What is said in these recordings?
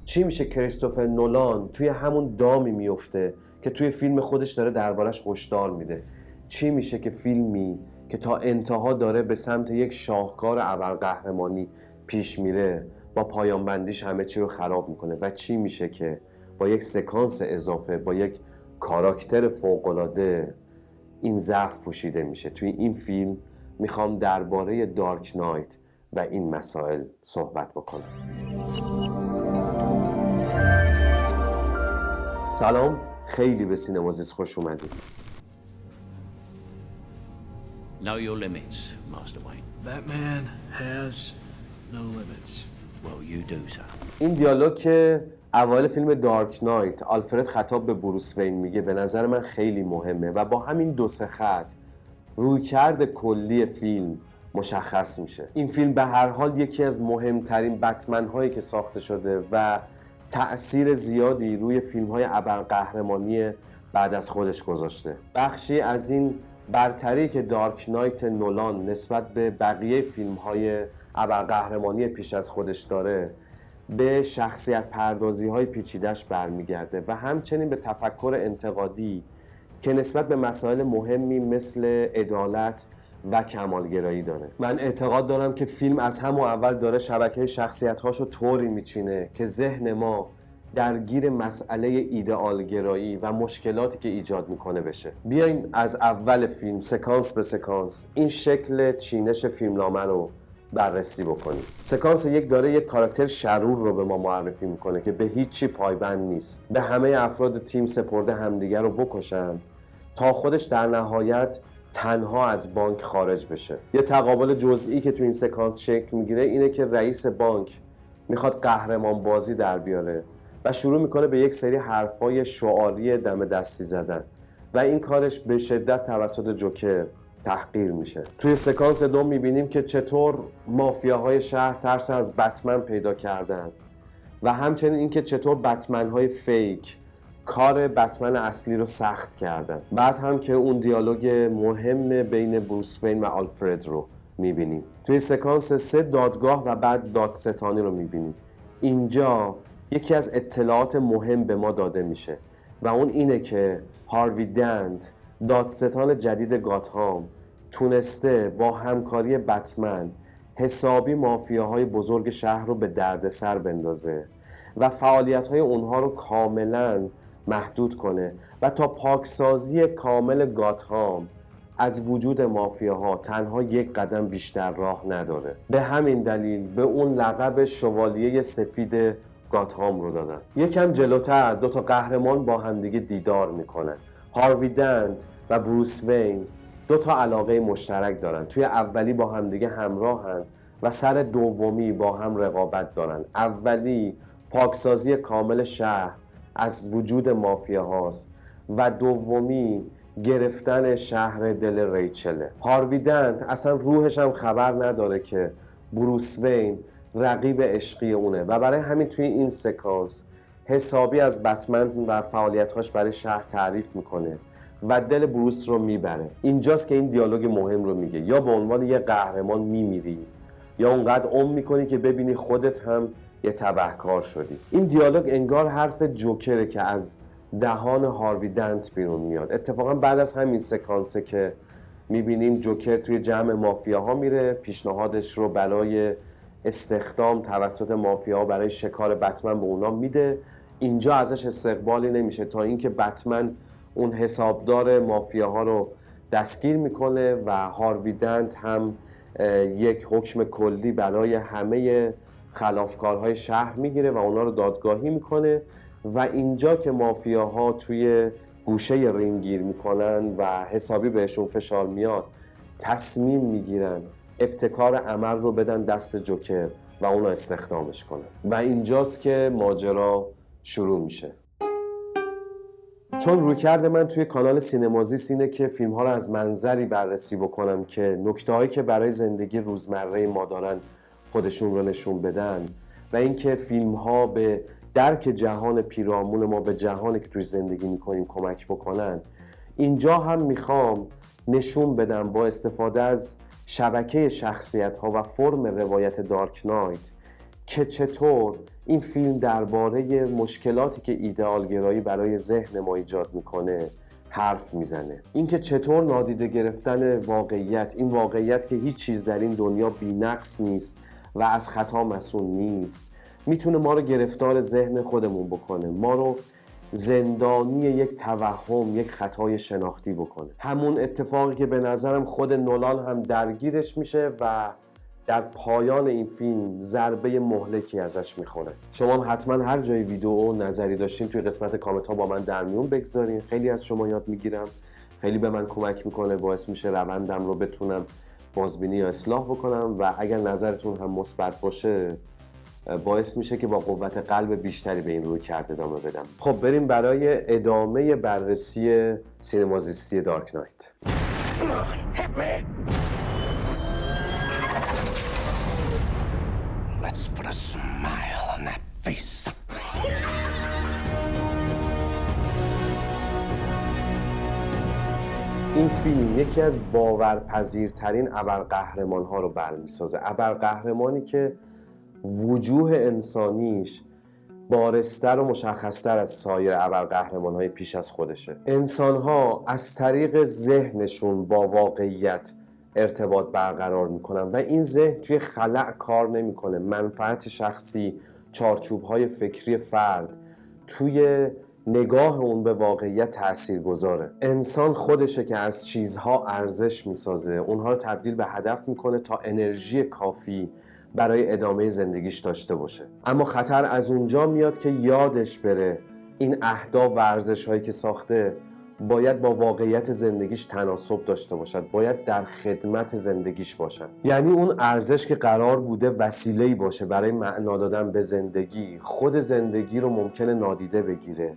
چی میشه کریستوفر نولان توی همون دامی میفته که توی فیلم خودش داره دربارش هشدار میده؟ چی میشه که فیلمی که تا انتها داره به سمت یک شاهکار ابرقهرمانی پیش میره با پایان بندیش همه چی رو خراب میکنه؟ و چی میشه که با یک سکانس اضافه، با یک کاراکتر فوق‌العاده این ضعف پوشیده میشه؟ توی این فیلم میخوام درباره دارک نایت و این مسائل صحبت بکنم. سلام، خیلی به سینمازیس خوش اومدید. Know your limits, Master Wayne. That man has no limits. Well, you do, sir. این دیالوگ که اوایل فیلم دارک نایت آلفرد خطاب به بروس وین میگه به نظر من خیلی مهمه و با همین دو سه خط رویکرد کلی فیلم مشخص میشه. این فیلم به هر حال یکی از مهمترین بتمن هایی که ساخته شده و تأثیر زیادی روی فیلم های ابرقهرمانی بعد از خودش گذاشته. بخشی از این برتری که دارک نایت نولان نسبت به بقیه فیلم های ابرقهرمانی پیش از خودش داره به شخصیت پردازی های پیچیده‌اش برمیگرده و همچنین به تفکر انتقادی که نسبت به مسائل مهمی مثل عدالت و کمالگرایی داره. من اعتقاد دارم که فیلم از همون اول داره شبکه شخصیت‌هاشو طوری میچینه که ذهن ما درگیر مسئله ایدئالگرایی و مشکلاتی که ایجاد میکنه بشه. بیاین از اول فیلم سکانس به سکانس این شکل چینش فیلمنامه رو بررسی بکنیم. سکانس یک داره یک کاراکتر شرور رو به ما معرفی میکنه که به هیچی پایبند نیست. به همه افراد تیم سپرده همدیگر رو بکشن تا خودش در نهایت تنها از بانک خارج بشه. یه تقابل جزئی که تو این سکانس شکل میگیره اینه که رئیس بانک میخواد قهرمان بازی در بیاره و شروع میکنه به یک سری حرفای شعاری دم دستی زدن و این کارش به شدت توسط جوکر تحقیر میشه. توی سکانس دوم میبینیم که چطور مافیاهای شهر ترس از بتمن پیدا کردن و همچنین اینکه چطور بتمن‌های فیک کار بتمن اصلی رو سخت کردن. بعد هم که اون دیالوگ مهم بین بروس وین و آلفرد رو میبینیم. توی سکانس 3 دادگاه و بعد دادستانی رو میبینیم. اینجا یکی از اطلاعات مهم به ما داده میشه و اون اینه که هاروی دنت دادستان جدید گاتهام تونسته با همکاری بتمن حسابی مافیاهای بزرگ شهر رو به دردسر بندازه و فعالیت‌های اونها رو کاملاً محدود کنه و تا پاکسازی کامل گاتهام از وجود مافیاها تنها یک قدم بیشتر راه نداره. به همین دلیل به اون لقب شوالیه سفید گاتهام رو دادن. یکم جلوتر دو تا قهرمان با همدیگه دیدار میکنن. هاروی دنت و بروس وین دو تا علاقه مشترک دارن. توی اولی با همدیگه همراهن و سر دومی با هم رقابت دارن. اولی پاکسازی کامل شهر از وجود مافیا هاست و دومی گرفتن شهر دل ریچله. هاروی دنت اصلا روحش هم خبر نداره که بروس وین رقیب عشقی اونه و برای همین توی این سکانس حسابی از بتمن و فعالیت‌هاش برای شهر تعریف میکنه و دل بروس رو میبره. اینجاست که این دیالوگ مهم رو میگه: یا به عنوان یه قهرمان میمیری یا اونقدر عمر میکنی که ببینی خودت هم یه تبهکار شدی. این دیالوگ انگار حرف جوکره که از دهان هاروی دنت بیرون میاد. اتفاقا بعد از همین سکانسه که میبینیم جوکر توی جمع مافیاها میره، پیشنهادش رو برای استخدام توسط مافیاها برای شکار بتمن به اونا میده. اینجا ازش استقبالی نمیشه تا اینکه بتمن اون حسابدار مافیاها رو دستگیر میکنه و هاروی دنت هم یک حکم کلی برای همه خلافکارهای شهر میگیره و اونا رو دادگاهی میکنه و اینجا که مافیاها توی گوشه رینگ گیر میکنن و حسابی بهشون فشار میاد تصمیم میگیرن ابتکار عمل رو بدن دست جوکر و اونو استخدامش کنن و اینجاست که ماجرا شروع میشه. چون رویکرد من توی کانال سینمازیس اینه که فیلم ها رو از منظری بررسی بکنم که نکته هایی که برای زندگی روزمره ما دارن خودشون رو نشون بدن و اینکه فیلم ها به درک جهان پیرامون ما، به جهانی که توی زندگی میکنیم کمک بکنن، اینجا هم میخوام نشون بدم با استفاده از شبکه شخصیت ها و فرم روایت دارک نایت که چطور این فیلم درباره مشکلاتی که ایدئالگرایی برای ذهن ما ایجاد میکنه حرف میزنه. اینکه چطور نادیده گرفتن واقعیت، این واقعیت که هیچ چیز در این دنیا بی‌نقص نیست و از خطا مصون نیست، میتونه ما رو گرفتار ذهن خودمون بکنه، ما رو زندانی یک توهم، یک خطای شناختی بکنه. همون اتفاقی که به نظرم خود نولان هم درگیرش میشه و در پایان این فیلم ضربه مهلکی ازش میخوره. شما هم حتما هر جای ویدیو نظری داشتین توی قسمت کامنت ها با من در میون بگذارین. خیلی از شما یاد میگیرم، خیلی به من کمک میکنه، باعث میشه روندم رو بتونم بازبینی یا اصلاح بکنم و اگر نظرتون هم مثبت باشه باعث میشه که با قوت قلب بیشتری به این رویکرد ادامه بدم. خب بریم برای ادامه بررسی سینمازیستی دارک نایت. Let's put a smile on that face. این فیلم یکی از باورپذیرترین ابرقهرمان‌ها رو برمی‌سازه. ابرقهرمانی که وجوه انسانیش بارزتر و مشخصتر از سایر ابرقهرمان‌های پیش از خودشه. انسان‌ها از طریق ذهنشون با واقعیت ارتباط برقرار میکنن و این ذهن توی خلأ کار نمیکنه. منفعت شخصی، چارچوب‌های فکری فرد توی نگاه اون به واقعیت تأثیر گذاره. انسان خودشه که از چیزها ارزش میسازه، اونها رو تبدیل به هدف میکنه تا انرژی کافی برای ادامه زندگیش داشته باشه. اما خطر از اونجا میاد که یادش بره این اهداف و ارزش‌هایی که ساخته باید با واقعیت زندگیش تناسب داشته باشد، باید در خدمت زندگیش باشد. یعنی اون ارزش که قرار بوده وسیله‌ای باشه برای معنا دادن به زندگی، خود زندگی رو ممکنه نادیده بگیره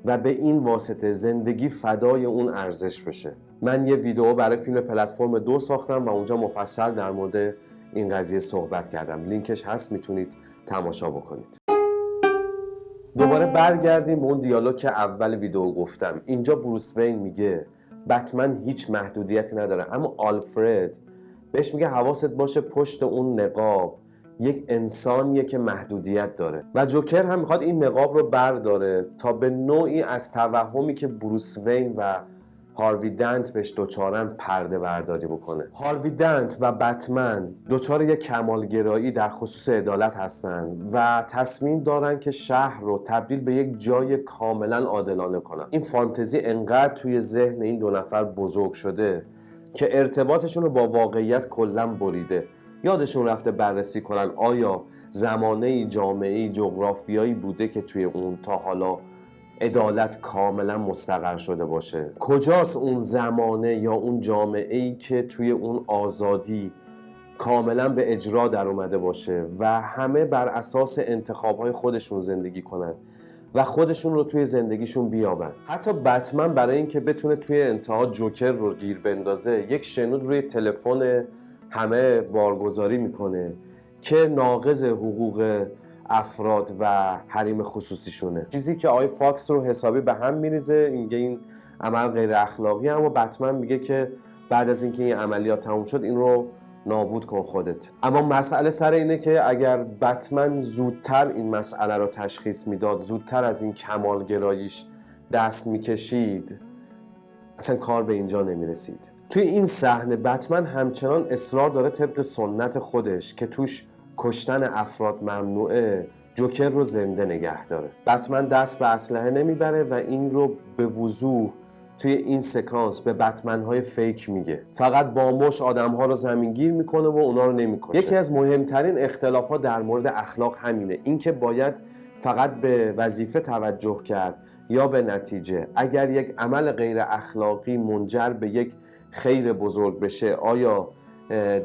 و به این واسطه زندگی فدای اون ارزش بشه. من یه ویدیو برای فیلم پلتفرم 2 ساختم و اونجا مفصل در مورد این قضیه صحبت کردم. لینکش هست، میتونید تماشا بکنید. دوباره برگردیم به اون دیالوگ که اول ویدیو گفتم. اینجا بروس وین میگه بتمن هیچ محدودیتی نداره، اما آلفرد بهش میگه حواست باشه پشت اون نقاب یک انسانیه که محدودیت داره و جوکر هم میخواد این نقاب رو برداره تا به نوعی از توهمی که بروس وین و هاروی دنت بهش دوچارن پرده برداری بکنه. هاروی دنت و بتمن دوچار یک کمالگرایی در خصوص عدالت هستن و تصمیم دارن که شهر رو تبدیل به یک جای کاملا عادلانه کنن. این فانتزی انقدر توی ذهن این دو نفر بزرگ شده که ارتباطشون رو با واقعیت کلاً بریده. یادشون رفته بررسی کنن آیا زمانه‌ای، جامعه‌ای، جغرافیایی بوده که توی اون تا حالا عدالت کاملا مستقر شده باشه. کجاست اون زمانه یا اون جامعه‌ای که توی اون آزادی کاملا به اجرا در اومده باشه و همه بر اساس انتخاب‌های خودشون زندگی کنن و خودشون رو توی زندگیشون بیابن. حتی بتمن برای اینکه بتونه توی انتها جوکر رو گیر بندازه یک شنود روی تلفن همه بارگذاری میکنه که ناقض حقوق افراد و حریم خصوصیشونه، چیزی که آقای فاکس رو حسابی به هم میریزه. میگه این عمل غیر اخلاقی، اما بتمن میگه که بعد از اینکه این عملیات تموم شد این رو نابود کن خودت. اما مسئله سر اینه که اگر بتمن زودتر این مسئله رو تشخیص میداد، زودتر از این کمالگراییش دست میکشید، اصلا کار به اینجا نمیرسید. توی این صحنه بتمن همچنان اصرار داره طبق سنت خودش که توش کشتن افراد ممنوعه جوکر رو زنده نگه داره. بتمن دست به اسلحه نمیبره و این رو به وضوح توی این سکانس به بتمن‌های فیک میگه. فقط با مش آدم‌ها رو زمینگیر میکنه و اونا رو نمیکشه. یکی از مهمترین اختلافات در مورد اخلاق همینه، اینکه باید فقط به وظیفه توجه کرد یا به نتیجه. اگر یک عمل غیر اخلاقی منجر به یک خیر بزرگ بشه، آیا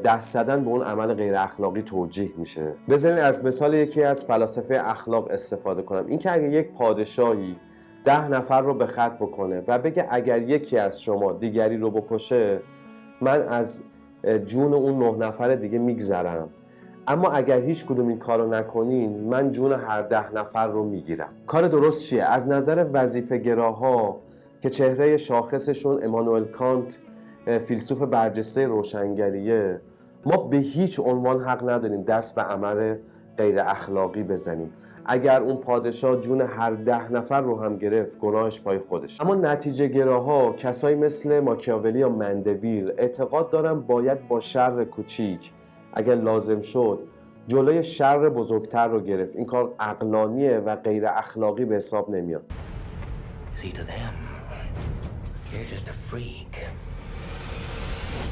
دست زدن به اون عمل غیر اخلاقی توجیه میشه؟ بذارین از مثال یکی از فلاسفه اخلاق استفاده کنم. اینکه اگه یک پادشاهی 10 نفر رو به خط بکنه و بگه اگر یکی از شما دیگری رو بکشه من از جون اون 9 نفر دیگه میگذرم، اما اگر هیچ کدوم این کارو نکنین من جون هر 10 نفر رو میگیرم. کار درست چیه؟ از نظر وظیفه گراها که چهره شاخصشون امانوئل کانت فیلسوف برجسته روشنگریه، ما به هیچ عنوان حق نداریم دست به عمل غیر اخلاقی بزنیم. اگر اون پادشاه جون هر 10 نفر رو هم گرفت، گناهش پای خودش. اما نتیجه گراها، کسایی مثل ماکیاولی یا مندویل اعتقاد دارن باید با شر کوچیک اگر لازم شد جلوی شر بزرگتر رو گرفت. این کار عقلانیه و غیر اخلاقی به حساب نمیاد. See, to them, you're just a freak.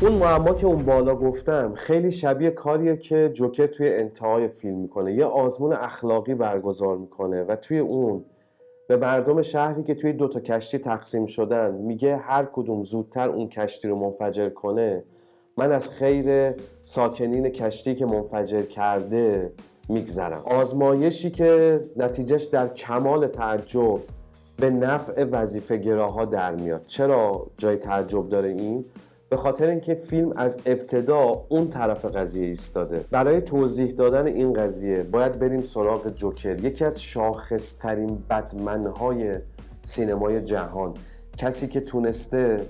اون معما که اون بالا گفتم خیلی شبیه کاریه که جوکر توی انتهای فیلم میکنه. یه آزمون اخلاقی برگزار میکنه و توی اون به مردم شهری که توی 2 کشتی تقسیم شدن میگه هر کدوم زودتر اون کشتی رو منفجر کنه، من از خیر ساکنین کشتی که منفجر کرده میگذرم. آزمایشی که نتیجهش در کمال تعجب به نفع وظیفه گراها در میاد. چرا جای تعجب داره این؟ به خاطر اینکه فیلم از ابتدا اون طرف قضیه ایستاده. برای توضیح دادن این قضیه باید بریم سراغ جوکر، یکی از شاخصترین بتمن‌های سینمای جهان، کسی که تونسته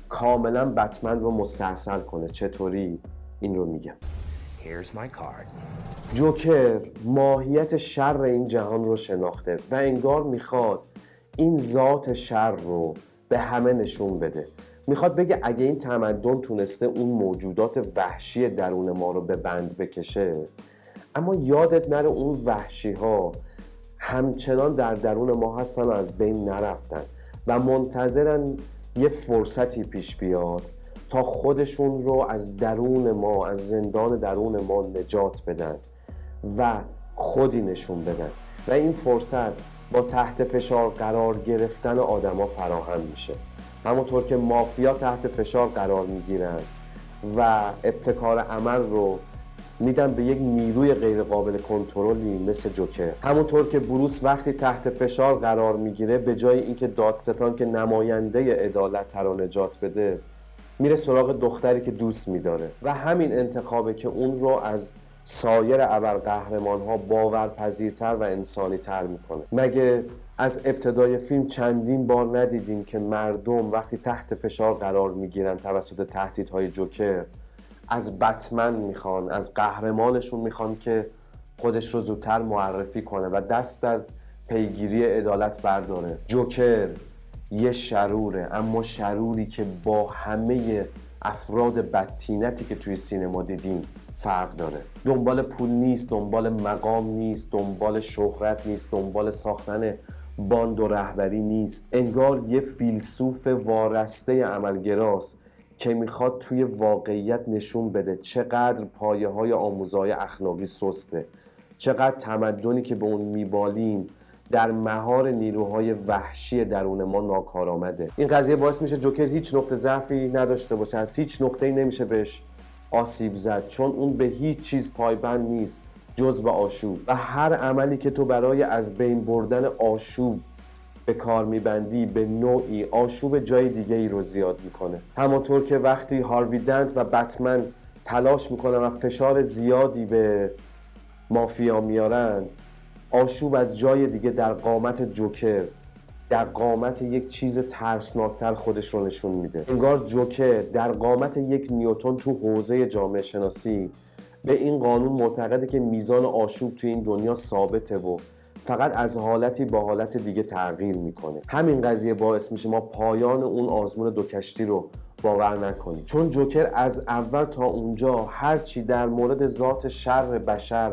کاملا بتمن رو مستحصل کنه. چطوری؟ این رو میگم. Here's my card. جوکر ماهیت شر این جهان رو شناخته و انگار میخواد این ذات شر رو به همه نشون بده. میخواد بگه اگه این تمدن تونسته اون موجودات وحشی درون ما رو به بند بکشه، اما یادت نره اون وحشی ها همچنان در درون ما هستن و از بین نرفتن و منتظرن یه فرصتی پیش بیاد تا خودشون رو از درون ما، از زندان درون ما نجات بدن و خودی نشون بدن و این فرصت با تحت فشار قرار گرفتن آدما فراهم میشه. همونطور که مافیا تحت فشار قرار میگیرن و ابتکار عمل رو میدن به یک نیروی غیر قابل کنترلی مثل جوکر. همونطور که بروس وقتی تحت فشار قرار میگیره به جای اینکه دادستان که نماینده عدالت رو نجات بده، میره سراغ دختری که دوست میداره و همین انتخابه که اون رو از سایر ابرقهرمان‌ها باورپذیرتر و انسانی‌تر میکنه. مگه از ابتدای فیلم چندین بار ندیدیم که مردم وقتی تحت فشار قرار میگیرن توسط تهدیدهای جوکر از بتمن میخوان، از قهرمانشون میخوان که خودش رو زودتر معرفی کنه و دست از پیگیری عدالت برداره؟ جوکر یه شروره، اما شروری که با همه افراد بدتینتی که توی سینما دیدیم فرق داره. دنبال پول نیست، دنبال مقام نیست، دنبال شهرت نیست، دنبال ساختن باند و رهبری نیست. انگار یه فیلسوف وارسته عملگراست که میخواد توی واقعیت نشون بده چقدر پایه‌های آموزهای اخلاقی سسته، چقدر تمدنی که به اون میبالیم در مهار نیروهای وحشی درون ما ناکارآمده. این قضیه باعث میشه جوکر هیچ نقطه ضعفی نداشته باشه، از هیچ نقطه‌ای نمیشه بهش آسیب زد، چون اون به هیچ چیز پایبند نیست جز به آشوب و هر عملی که تو برای از بین بردن آشوب به کار میبندی به نوعی آشوب جای دیگه ای رو زیاد میکنه. همونطور که وقتی هاروی دنت و بتمن تلاش میکنن و فشار زیادی به مافیا میارن، آشوب از جای دیگه در قامت جوکر، در قامت یک چیز ترسناکتر خودش رو نشون میده. انگار جوکر در قامت یک نیوتن تو حوزه جامعه شناسی به این قانون معتقده که میزان آشوب تو این دنیا ثابته و فقط از حالتی با حالت دیگه تغییر میکنه. همین قضیه باعث میشه ما پایان اون آزمون 2 کشتی رو باور نکنیم، چون جوکر از اول تا اونجا هرچی در مورد ذات شر بشر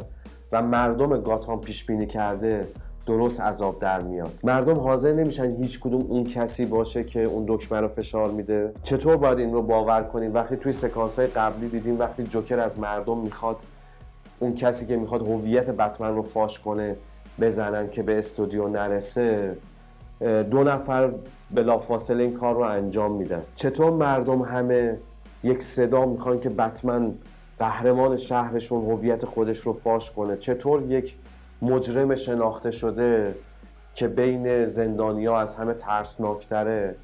و مردم گاتام پیش بینی کرده درست عذاب در میاد. مردم حاضر نمیشن هیچ کدوم اون کسی باشه که اون دکمه رو فشار میده. چطور باید این رو باور کنیم وقتی توی سکانس‌های قبلی دیدیم وقتی جوکر از مردم میخواد اون کسی که میخواد هویت بتمن رو فاش کنه بزنن که به استودیو نرسه، 2 نفر بلافاصله این کار رو انجام میدن. چطور مردم همه یک صدا میخوان که بتمن قهرمان شهرشون هویت خودش رو فاش کنه؟ چطور یک مجرم شناخته شده که بین زندانیا از همه ترسناکتره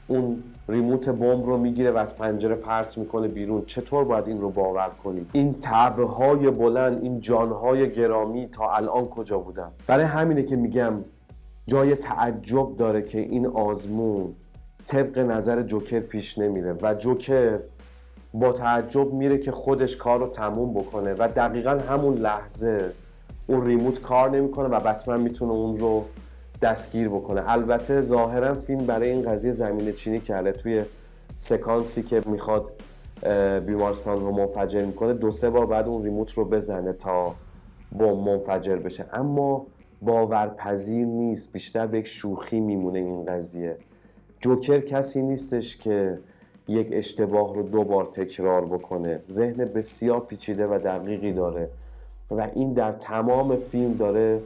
اون ریموت بمب رو میگیره و از پنجره پرت میکنه بیرون؟ چطور باید این رو باور کنیم؟ این طبعهای بلند، این جانهای گرامی تا الان کجا بودن؟ برای همینه که میگم جای تعجب داره که این آزمون طبق نظر جوکر پیش نمیره و جوکر با تعجب میره که خودش کار رو تموم بکنه و دقیقا همون لحظه اون ریموت کار نمیکنه و بتمن میتونه اون رو دستگیر بکنه. البته ظاهرا فیلم برای این قضیه زمینه چینی کرده. توی سکانسی که میخواد بیمارستان رو منفجر میکنه 2-3 بار بعد اون ریموت رو بزنه تا بمب منفجر بشه، اما باورپذیر نیست، بیشتر به یک شوخی میمونه این قضیه. جوکر کسی نیستش که یک اشتباه رو 2 بار تکرار بکنه، ذهن بسیار پیچیده و دقیقی داره و این در تمام فیلم داره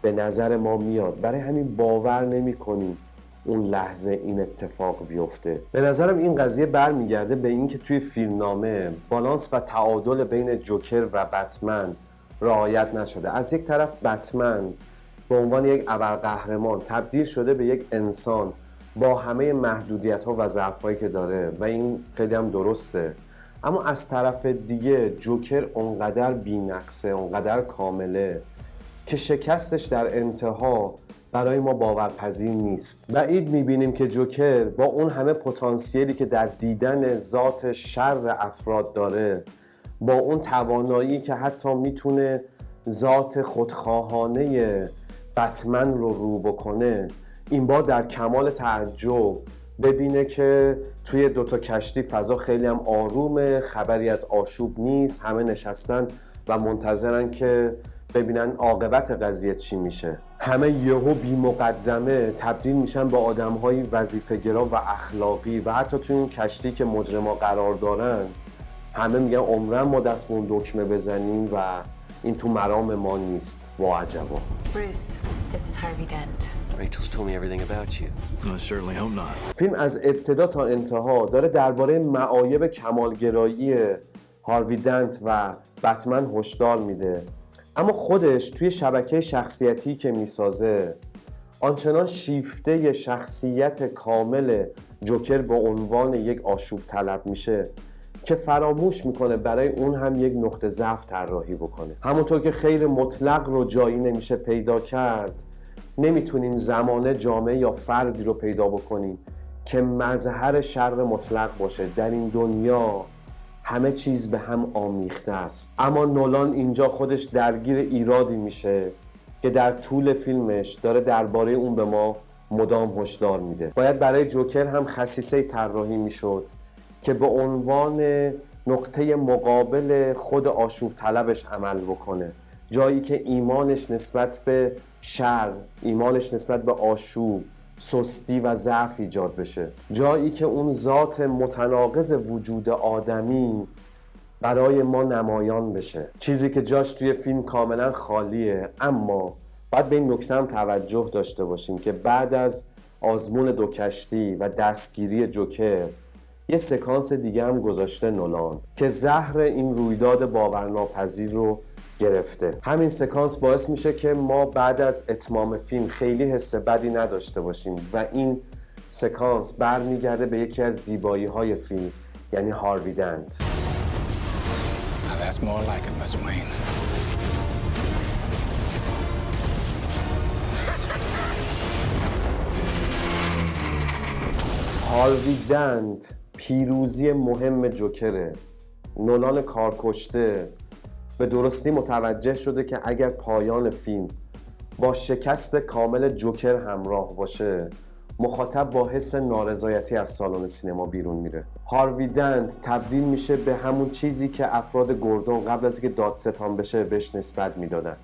به نظر ما میاد. برای همین باور نمی کنیم اون لحظه این اتفاق بیفته. به نظرم این قضیه برمیگرده به این که توی فیلمنامه بالانس و تعادل بین جوکر و بتمن رعایت نشده. از یک طرف بتمن به عنوان یک ابرقهرمان تبدیل شده به یک انسان با همه محدودیت‌ها و ضعف‌هایی که داره و این خیلی هم درسته، اما از طرف دیگه جوکر اونقدر بی‌نقصه، اونقدر کامله که شکستش در انتها برای ما باورپذیر نیست. بعید می‌بینیم که جوکر با اون همه پتانسیلی که در دیدن ذات شر افراد داره، با اون توانایی که حتی میتونه ذات خودخواهانه بتمن رو بکنه، این بار در کمال تعجب ببینه که توی 2 تا کشتی فضا خیلی هم آرومه، خبری از آشوب نیست، همه نشستن و منتظرن که ببینن عاقبت قضیه چی میشه. همه یهو بی مقدمه تبدیل میشن به آدم‌های وظیفه‌گرا و اخلاقی و حتی توی اون کشتی که مجرما قرار دارن همه میگن عمرن ما دستمون دکمه بزنیم و این تو مرام ما نیست. وا عجبا. Bruce, this is Harvey Dent. Rachel's told me everything about you. I certainly hope not. فیلم از ابتدا تا انتها داره درباره معایب کمالگرایی هاروی دنت و بتمن هشدار میده، اما خودش توی شبکه شخصیتی که میسازه آنچنان شیفته شخصیت کامل جوکر به عنوان یک آشوب طلب میشه که فراموش میکنه برای اون هم یک نقطه ضعف طراحی بکنه. همونطور که خیر مطلق رو جایی نمیشه پیدا کرد، نمیتونیم زمانه جامعه یا فردی رو پیدا بکنیم که مظهر شر مطلق باشه. در این دنیا همه چیز به هم آمیخته است. اما نولان اینجا خودش درگیر ایرادی میشه که در طول فیلمش داره درباره اون به ما مدام هشدار میده. باید برای جوکر هم خصیصه طراحی میشد که به عنوان نقطه مقابل خود آشوب طلبش عمل بکنه، جایی که ایمانش نسبت به شر، ایمانش نسبت به آشوب، سستی و ضعف ایجاد بشه، جایی که اون ذات متناقض وجود آدمی برای ما نمایان بشه، چیزی که جاش توی فیلم کاملا خالیه. اما باید به این نکته هم توجه داشته باشیم که بعد از آزمون 2 کشتی و دستگیری جوکر یه سکانس دیگه هم گذاشته نولان که زهر این رویداد باورناپذیر رو گرفته. همین سکانس باعث میشه که ما بعد از اتمام فیلم خیلی حس بدی نداشته باشیم و این سکانس برمیگرده به یکی از زیبایی های فیلم، یعنی هاروی دنت. Now that's more like it, Mr. Wayne. هاروی دنت پیروزی مهم جوکره. نولان کارکشته به درستی متوجه شده که اگر پایان فیلم با شکست کامل جوکر همراه باشه، مخاطب با حس نارضایتی از سالن سینما بیرون میره. هاروی دنت تبدیل میشه به همون چیزی که افراد گوردون قبل از اینکه دادستان بشه بهش نسبت میدادن.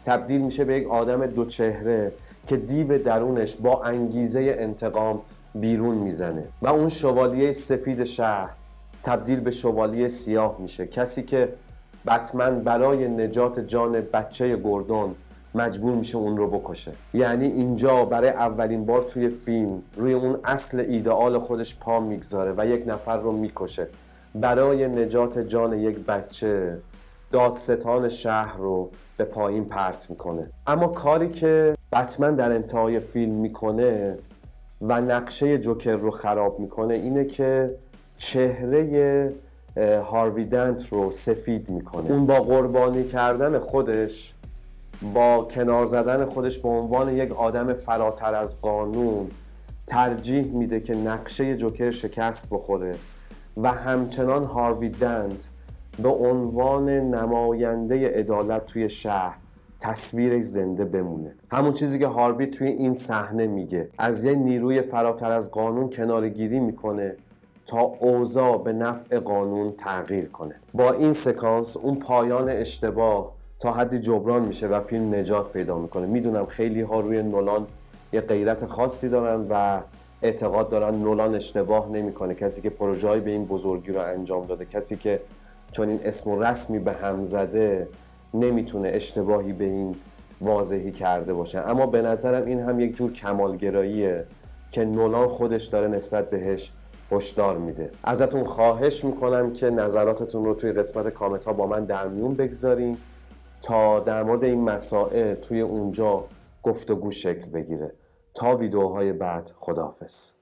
تبدیل میشه به یک آدم 2 چهره که دیو درونش با انگیزه انتقام بیرون میزنه و اون شوالیه سفید شهر تبدیل به شوالیه سیاه میشه، کسی که بتمن برای نجات جان بچه گوردون مجبور میشه اون رو بکشه. یعنی اینجا برای اولین بار توی فیلم روی اون اصل ایدئال خودش پا میگذاره و یک نفر رو میکشه برای نجات جان یک بچه. دادستان شهر رو به پایین پرت میکنه. اما کاری که بتمن در انتهای فیلم میکنه و نقشه جوکر رو خراب میکنه اینه که چهره هاروی دنت رو سفید میکنه. اون با قربانی کردن خودش، با کنار زدن خودش به عنوان یک آدم فراتر از قانون، ترجیح میده که نقشه جوکر شکست بخوره و همچنان هاروی دنت به عنوان نماینده عدالت توی شهر تصویرش زنده بمونه. همون چیزی که هاروی توی این صحنه میگه، از یه نیروی فراتر از قانون کناره‌گیری میکنه تا اوضاع به نفع قانون تغییر کنه. با این سکانس اون پایان اشتباه تا حدی جبران میشه و فیلم نجات پیدا میکنه. میدونم خیلی ها روی نولان یه غیرت خاصی دارن و اعتقاد دارن نولان اشتباه نمیکنه، کسی که پروژه‌ای به این بزرگی رو انجام داده، کسی که چون این اسم و رسمی به هم زده نمیتونه اشتباهی به این واضحی کرده باشه. اما به نظرم این هم یک جور کمالگراییه که نولان خودش داره نسبت بهش هشدار میده. ازتون خواهش میکنم که نظراتتون رو توی قسمت کامنت ها با من در میون بگذارین تا در مورد این مسائل توی اونجا گفتگو شکل بگیره. تا ویدیوهای بعد، خداحافظ.